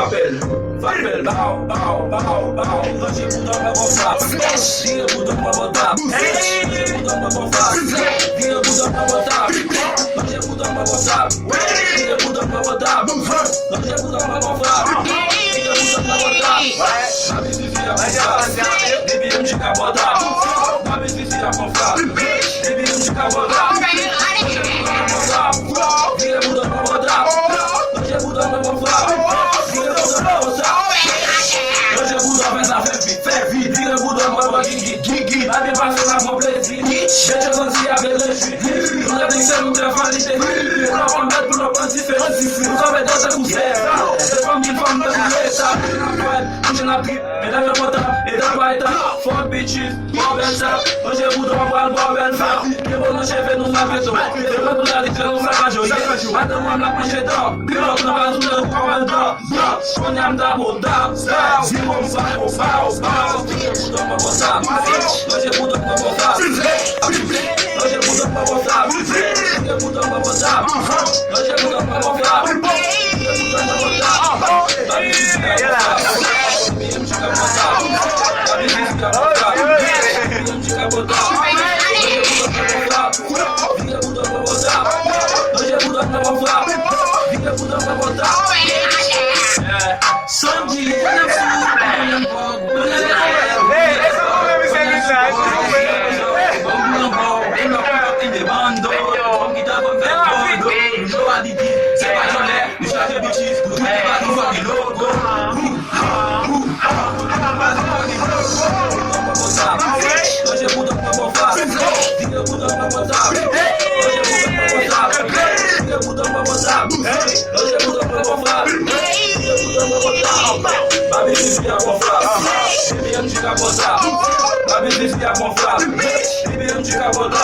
papel, bau, bau, bau, bau. Hoje boudòw pra botar, vira boudòw pra botar, vira boudòw pra botar, vira boudòw pra botar. Hoje boudòw pra botar, vira boudòw pra botar, hoje boudòw pra botar, vira boudòw pra botar. Sabe se vira botar, DBMG cabota, sabe se vira botar, DBMG cabota. Vira boudòw pra botar, hoje boudòw pra botar, vira boudòw pra botar. Hoje boudòw faz a ferve, vira boudòw pra botar, gig, a minha parceira na complete, deixa eu lançar a beleza, não é tem que ser um trafalite, não vou andar por uma diferença, não sabe dança com zero, você vai me falar da beleza, puxa na pipa, me dá minha bota, e dá baita, for bitches, for bença, hoje boudòw pra botar, eu vou no chefe, não sabe isso, eu vou do lado e não sabe mata uma na panchetão, piloto na vazula do comandão, sonhamos da boudòw, se vamos vai, hoje boudòw pra botar, hoje boudòw pra botar, hoje boudòw pra botar, hoje boudòw pra botar, hoje boudòw pra botar, hoje boudòw pra botar, DBMG cabota, DBMG cabota, DBMG cabota, vira boudòw pra botar, hoje boudòw pra botar, vira boudòw pra botar. Son-G hoje boudòw pra botar, vira boudòw pra botar, hoje boudòw pra botar, hoje boudòw pra botar, vira boudòw pra botar. Babi vira botar, DBMG cabota, babi vira botar, DBMG cabota.